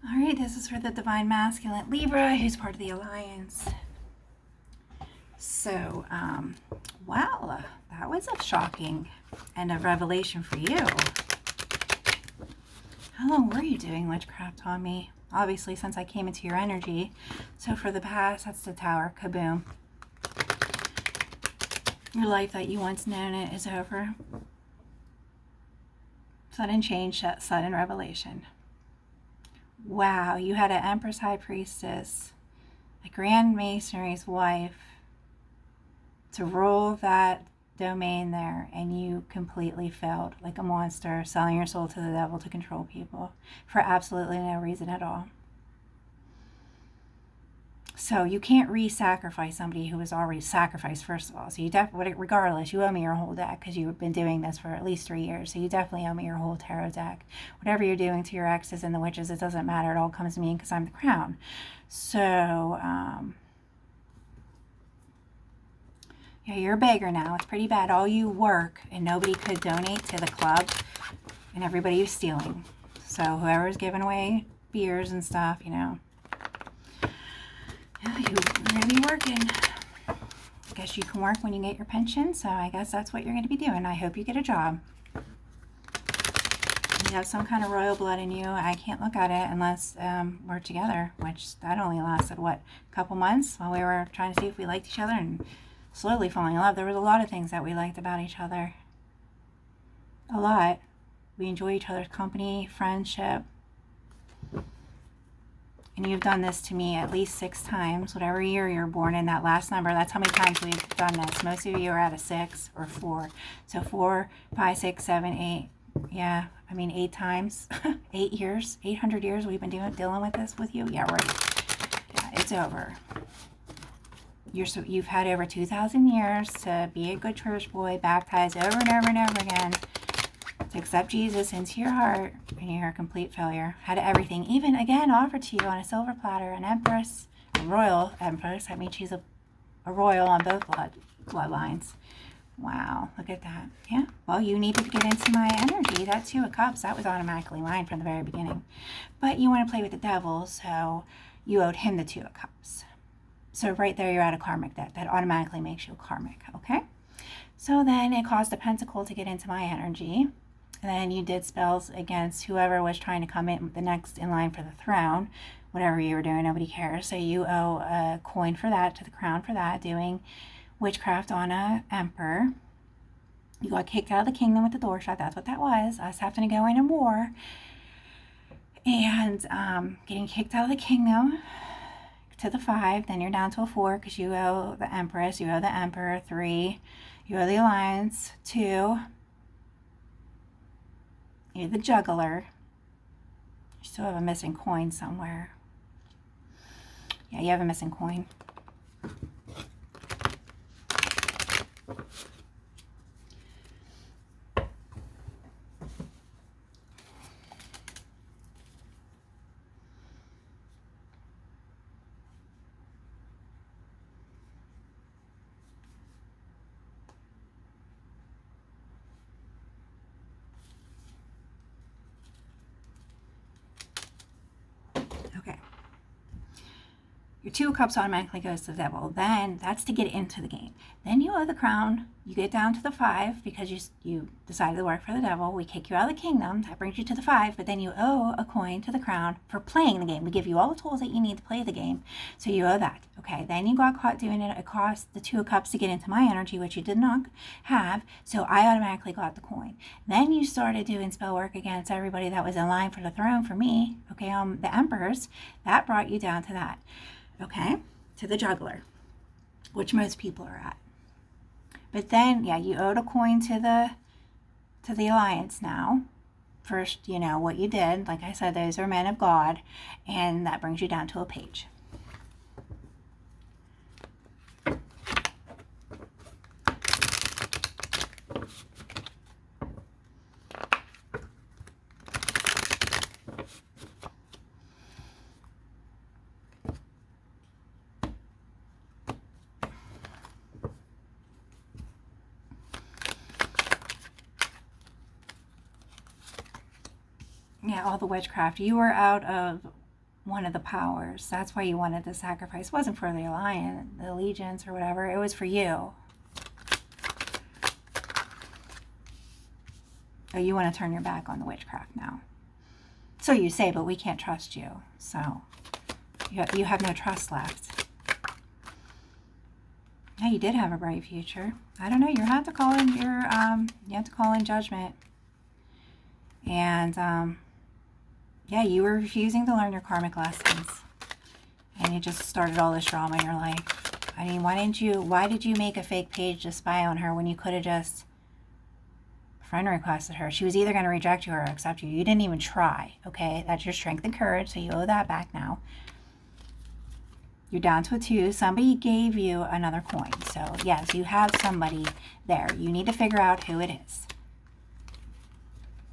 All right, this is for the Divine Masculine Libra, who's part of the Alliance. So, wow, that was a shocking and a revelation for you. How long were you doing witchcraft on me? Obviously, since I came into your energy. So for the past, that's the Tower, kaboom. Your life that you once known it is over. Sudden change, sudden revelation. Wow, you had an Empress High Priestess, a Grand Masonry's wife, to rule that domain there, and you completely failed like a monster, selling your soul to the devil to control people for absolutely no reason at all. So you can't re-sacrifice somebody who was already sacrificed, first of all. So you definitely, regardless, you owe me your whole deck because you've been doing this for at least 3 years. So you definitely owe me your whole tarot deck. Whatever you're doing to your exes and the witches, it doesn't matter. It all comes to me because I'm the crown. So, yeah, you're a beggar now. It's pretty bad. All you work and nobody could donate to the club and everybody was stealing. So whoever's giving away beers and stuff, you know, yeah, you're going to be working. I guess you can work when you get your pension, so I guess that's what you're going to be doing. I hope you get a job. You have some kind of royal blood in you. I can't look at it unless we're together, which that only lasted, what, a couple months while we were trying to see if we liked each other and slowly falling in love. There was a lot of things that we liked about each other. A lot. We enjoy each other's company, friendship. And you've done this to me at least 6 times. Whatever year you're born in, that last number, that's how many times we've done this. Most of you are at a 6 or 4. So 4, 5, 6, 7, 8. Yeah, I mean 8 times. 8 years, 800 years we've been dealing with this with you. Yeah, right. Yeah, it's over. You've had over 2,000 years to be a good church boy, baptized over and over and over again, to accept Jesus into your heart, and you're a complete failure. Had everything, even again offered to you on a silver platter, an empress, a royal empress. I mean, she's a royal on both bloodlines. Wow, look at that. Yeah, well, you needed to get into my energy. That 2 of Cups, that was automatically mine from the very beginning. But you want to play with the devil, so you owed him the 2 of Cups. So right there, you're at a karmic debt. That automatically makes you karmic, okay? So then it caused the Pentacle to get into my energy. And then you did spells against whoever was trying to come in the next in line for the throne. Whatever you were doing, nobody cares. So you owe a coin for that, to the crown for that, doing witchcraft on a emperor. You got kicked out of the kingdom with the door shut. That's what that was. Us having to go in and war. And getting kicked out of the kingdom to the 5. Then you're down to a 4 because you owe the empress. You owe the emperor. 3. You owe the alliance. 2. You're the juggler. You still have a missing coin somewhere. Yeah, you have a missing coin. Okay. Your 2 of Cups automatically goes to the devil. Then that's to get into the game. Then you owe the crown. You get down to the 5 because you decided to work for the devil. We kick you out of the kingdom. That brings you to the 5. But then you owe a coin to the crown for playing the game. We give you all the tools that you need to play the game. So you owe that. Okay. Then you got caught doing it. It cost the 2 of Cups to get into my energy, which you did not have. So I automatically got the coin. Then you started doing spell work against everybody that was in line for the throne for me. Okay. The emperors. That brought you down to that. Okay, to the juggler, which most people are at. But then, yeah, you owed a coin to the alliance now. First, you know what you did. Like I said, those are men of God, and that brings you down to a page. Yeah, all the witchcraft. You were out of one of the powers. That's why you wanted the sacrifice. It wasn't for the alliance, the allegiance or whatever. It was for you. Oh, you want to turn your back on the witchcraft now. So you say, but we can't trust you. So you have no trust left. Yeah, you did have a bright future. I don't know. You have to call in you have to call in judgment. And yeah, you were refusing to learn your karmic lessons, and you just started all this drama in your life. I mean, why did you make a fake page to spy on her when you could have just friend requested her? She was either going to reject you or accept you. You didn't even try. Okay, that's your strength and courage, so you owe that back now. You're down to a 2. Somebody gave you another coin. So yes, you have somebody there. You need to figure out who it is.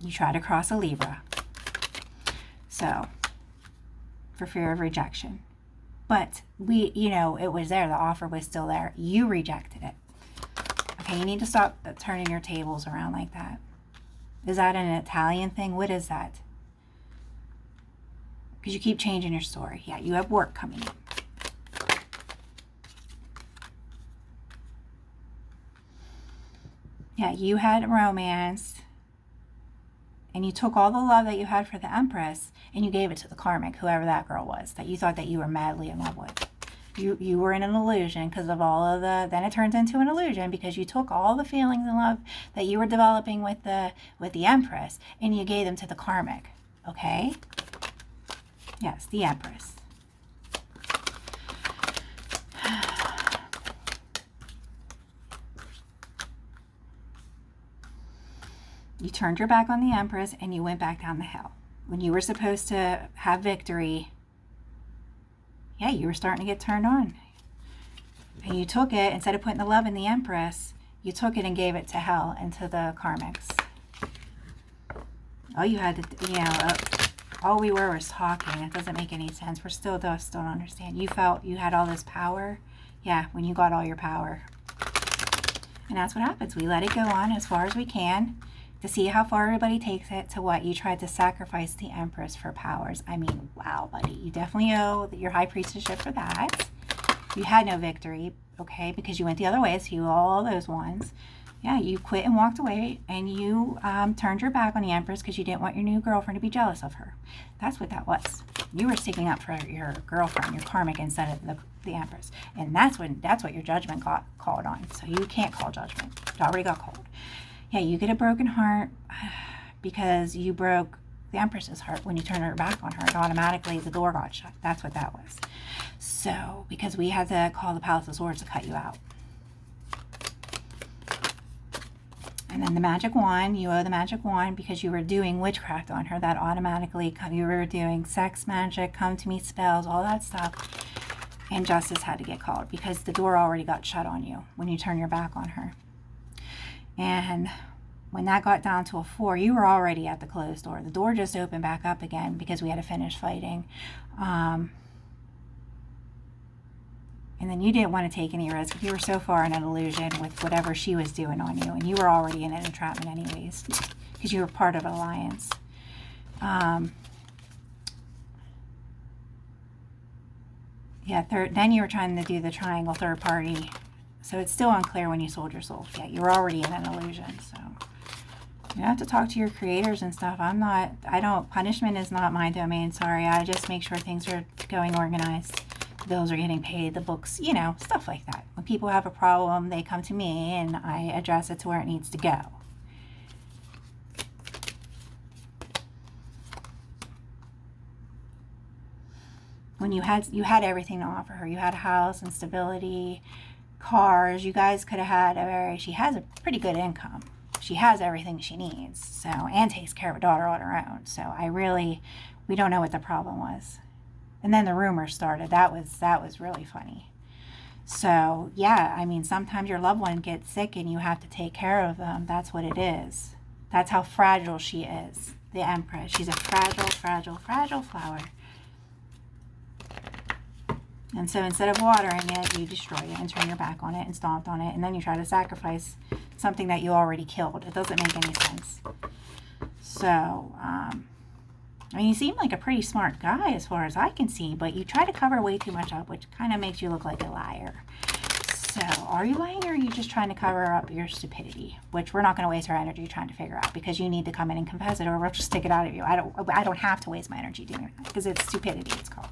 You try to cross a Libra. So, for fear of rejection. But it was there. The offer was still there. You rejected it. Okay, you need to stop turning your tables around like that. Is that an Italian thing? What is that? Because you keep changing your story. Yeah, you have work coming in. Yeah, you had romance, and you took all the love that you had for the Empress, and you gave it to the karmic, whoever that girl was, that you thought that you were madly in love with. You were in an illusion because of all of then it turns into an illusion because you took all the feelings and love that you were developing with the Empress, and you gave them to the karmic. Okay? Yes, the Empress. You turned your back on the Empress and you went back down the hill. When you were supposed to have victory, yeah, you were starting to get turned on. And you took it, instead of putting the love in the Empress, you took it and gave it to hell and to the karmics. All you had to, all we were was talking. It doesn't make any sense. We're still don't understand. You felt you had all this power. Yeah, when you got all your power. And that's what happens. We let it go on as far as we can to see how far everybody takes it to what you tried to sacrifice the Empress for powers. I mean, wow, buddy. You definitely owe your high priestessship for that. You had no victory, okay, because you went the other way, so you all those ones. Yeah, you quit and walked away, and you turned your back on the Empress because you didn't want your new girlfriend to be jealous of her. That's what that was. You were sticking up for your girlfriend, your karmic, instead of the Empress. And that's what your judgment got called on. So you can't call judgment. It already got called. Yeah, you get a broken heart because you broke the Empress's heart. When you turned her back on her, automatically the door got shut. That's what that was. So, because we had to call the Palace of Swords to cut you out. And then the magic wand, you owe the magic wand because you were doing witchcraft on her. That automatically, you were doing sex magic, come to me spells, all that stuff. And justice had to get called because the door already got shut on you when you turn your back on her. And when that got down to a 4, you were already at the closed door. The door just opened back up again because we had to finish fighting. And then you didn't want to take any risk. You were so far in an illusion with whatever she was doing on you. And you were already in an entrapment anyways because you were part of an alliance. Then you were trying to do the triangle third party. So it's still unclear when you sold your soul. Yeah, you were already in an illusion. So you have to talk to your creators and stuff. Punishment is not my domain. Sorry. I just make sure things are going organized. The bills are getting paid, the books, stuff like that. When people have a problem, they come to me and I address it to where it needs to go. When you had everything to offer her. You had a house and stability, cars. You guys could have had she has a pretty good income. She has everything she needs. So, and takes care of a daughter on her own. So we don't know what the problem was. And then the rumors started. That was really funny. So, yeah, I mean, sometimes your loved one gets sick and you have to take care of them. That's what it is. That's how fragile she is. The Empress. She's a fragile, fragile, fragile flower. And so instead of watering it, you destroy it and turn your back on it and stomped on it. And then you try to sacrifice something that you already killed. It doesn't make any sense. So, I mean, you seem like a pretty smart guy as far as I can see, but you try to cover way too much up, which kind of makes you look like a liar. So, are you lying, or are you just trying to cover up your stupidity? Which we're not going to waste our energy trying to figure out, because you need to come in and confess it, or we'll just take it out of you. I don't have to waste my energy doing that, because it's stupidity, it's called.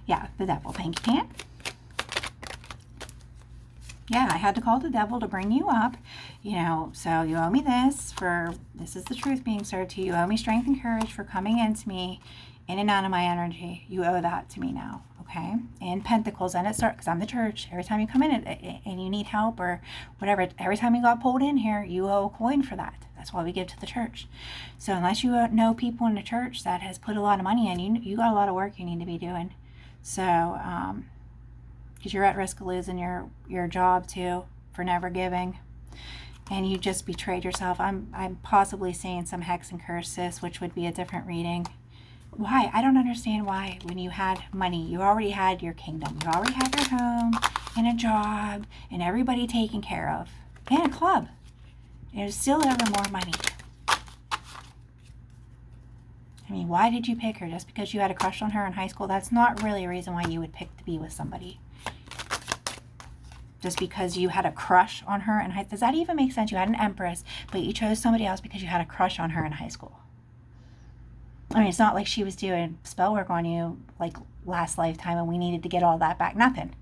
Yeah, the devil. Thank you, Pan. Yeah, I had to call the devil to bring you up, so you owe me this is the truth being served to you. You owe me strength and courage for coming into me, in and out of my energy. You owe that to me now, okay? And Pentacles, and it starts, because I'm the church. Every time you come in and you need help or whatever, every time you got pulled in here, you owe a coin for that. That's why we give to the church. So unless you know people in the church that has put a lot of money in, you got a lot of work you need to be doing. So, because you're at risk of losing your job too for never giving, and you just betrayed yourself. I'm possibly seeing some hex and curses, which would be a different reading. Why? I don't understand why. When you had money, you already had your kingdom, you already had your home and a job and everybody taken care of, and a club. And there's still ever more money. I mean, why did you pick her? Just because you had a crush on her in high school? That's not really a reason why you would pick to be with somebody. Just because you had a crush on her in high school. Does that even make sense? You had an empress, but you chose somebody else because you had a crush on her in high school. I mean, it's not like she was doing spell work on you like last lifetime and we needed to get all that back. Nothing.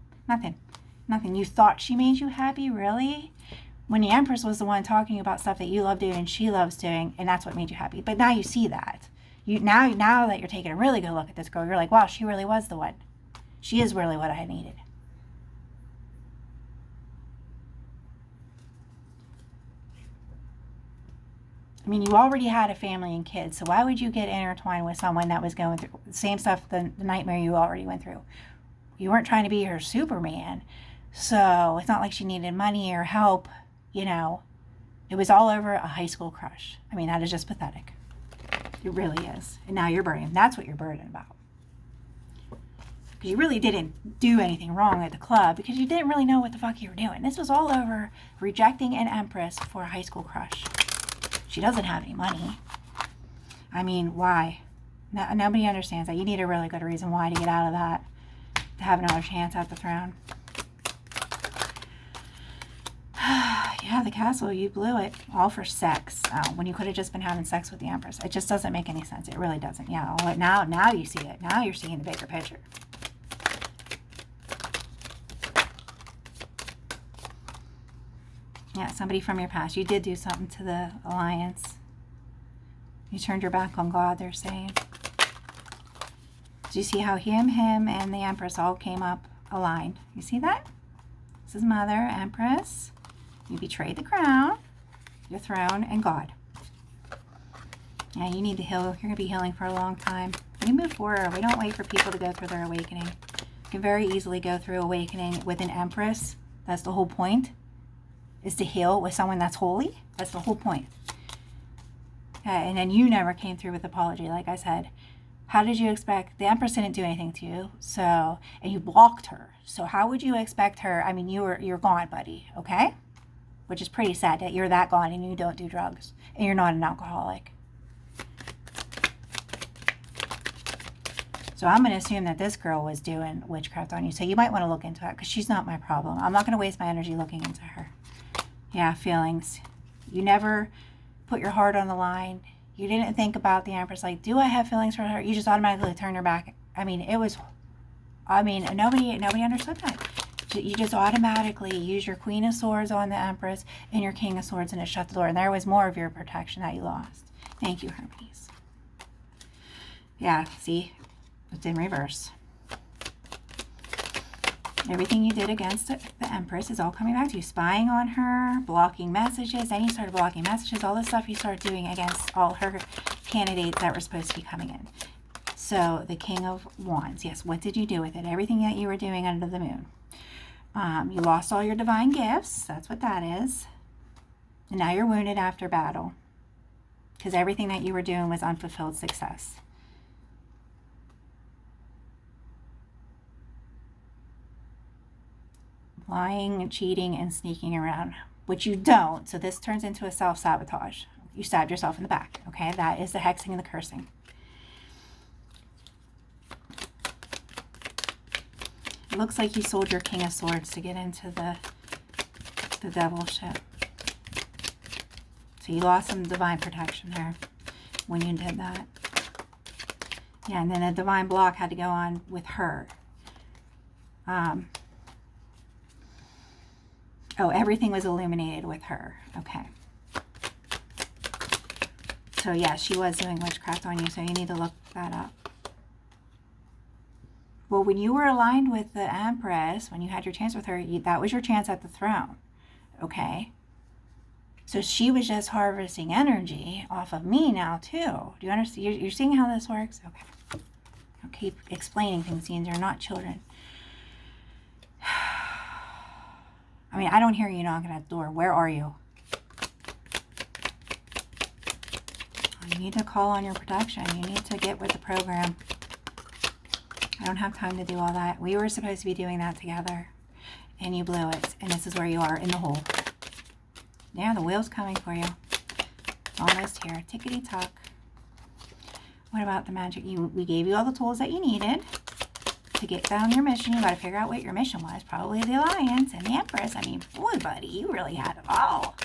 You thought she made you happy? Really? When the empress was the one talking about stuff that you love doing and she loves doing, and that's what made you happy. But now you see that. Now that you're taking a really good look at this girl, you're like, wow, she really was the one. She is really what I needed. I mean, you already had a family and kids, so why would you get intertwined with someone that was going through the same stuff, the nightmare you already went through? You weren't trying to be her Superman, so it's not like she needed money or help, It was all over a high school crush. I mean, that is just pathetic. It really is. And now you're burdened. That's what you're burdened about. Because you really didn't do anything wrong at the club, because you didn't really know what the fuck you were doing. This was all over rejecting an empress for a high school crush. She doesn't have any money. I mean, why? Nobody understands that. You need a really good reason why to get out of that, to have another chance at the throne. Yeah, the castle, you blew it. All for sex. When you could have just been having sex with the empress. It just doesn't make any sense. It really doesn't. Yeah, now you see it. Now you're seeing the bigger picture. Yeah, somebody from your past. You did do something to the alliance. You turned your back on God, they're saying. Do you see how him, and the empress all came up aligned? You see that? This is Mother, Empress. You betrayed the crown, your throne, and God. Yeah, you need to heal. You're going to be healing for a long time. We move forward. We don't wait for people to go through their awakening. You can very easily go through awakening with an empress. That's the whole point, is to heal with someone that's holy. That's the whole point. And then you never came through with apology, like I said. How did you expect? The empress didn't do anything to you, and you blocked her. So how would you expect her? I mean, you're gone, buddy, okay? Which is pretty sad that you're that gone and you don't do drugs and you're not an alcoholic. So I'm going to assume that this girl was doing witchcraft on you. So you might want to look into that, because she's not my problem. I'm not going to waste my energy looking into her. Yeah, feelings. You never put your heart on the line. You didn't think about the empress, like, do I have feelings for her? You just automatically turned your back. Nobody understood that. You just automatically use your Queen of Swords on the Empress and your King of Swords, and it shut the door. And there was more of your protection that you lost. Thank you, Hermes. Yeah, see? It's in reverse. Everything you did against the Empress is all coming back to you. Spying on her, blocking messages. Then you started blocking messages. All this stuff you started doing against all her candidates that were supposed to be coming in. So, the King of Wands. Yes, what did you do with it? Everything that you were doing under the moon. You lost all your divine gifts. That's what that is. And now you're wounded after battle, because everything that you were doing was unfulfilled success. Lying and cheating and sneaking around, which you don't. So this turns into a self-sabotage. You stabbed yourself in the back. Okay, that is the hexing and the cursing. looks like you sold your King of Swords to get into the Devil ship. So you lost some divine protection there when you did that. Yeah, and then a divine block had to go on with her. Oh, everything was illuminated with her. Okay. So yeah, she was doing witchcraft on you, so you need to look that up. Well, when you were aligned with the Empress, when you had your chance with her, that was your chance at the throne. Okay? So she was just harvesting energy off of me now, too. Do you understand? You're seeing how this works? Okay. I'll keep explaining things, Ian. They're not children. I mean, I don't hear you knocking at the door. Where are you? You need to call on your protection. You need to get with the program. I don't have time to do all that. We were supposed to be doing that together. And you blew it. And this is where you are, in the hole. Yeah, the wheel's coming for you. Almost here. Tickety-tock. What about the magic? We gave you all the tools that you needed to get down your mission. You got to figure out what your mission was. Probably the Alliance and the Empress. I mean, boy, buddy, you really had it all.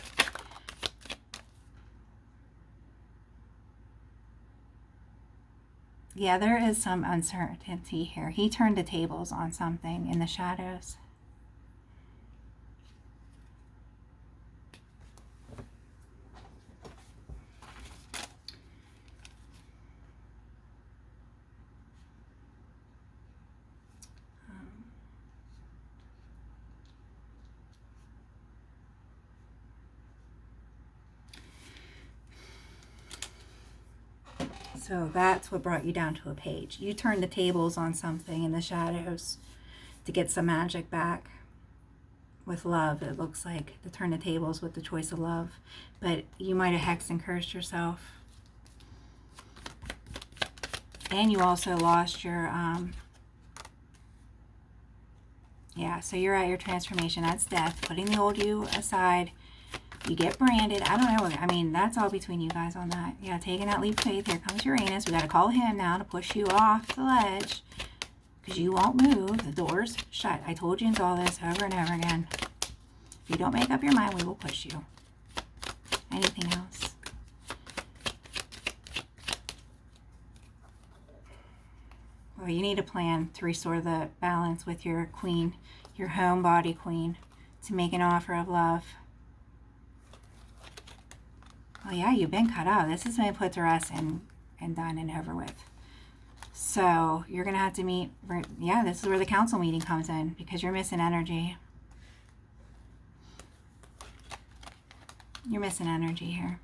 Yeah, there is some uncertainty here. He turned the tables on something in the shadows. So that's what brought you down to a page. You turned the tables on something in the shadows to get some magic back with love. It looks like to turn the tables with the choice of love. But you might have hexed and cursed yourself. And you also lost your, yeah, so you're at your transformation. That's death. Putting the old you aside. You get branded. I don't know. I mean, that's all between you guys on that. Yeah, taking that leap of faith. Here comes Uranus. We got to call him now to push you off the ledge because you won't move. The door's shut. I told you all this over and over again. If you don't make up your mind, we will push you. Anything else? Well, you need a plan to restore the balance with your queen, your home body queen, to make an offer of love. Well, yeah, you've been cut out. This has been put to rest and done and over with. So you're going to have to meet, yeah, this is where the council meeting comes in because you're missing energy. You're missing energy here.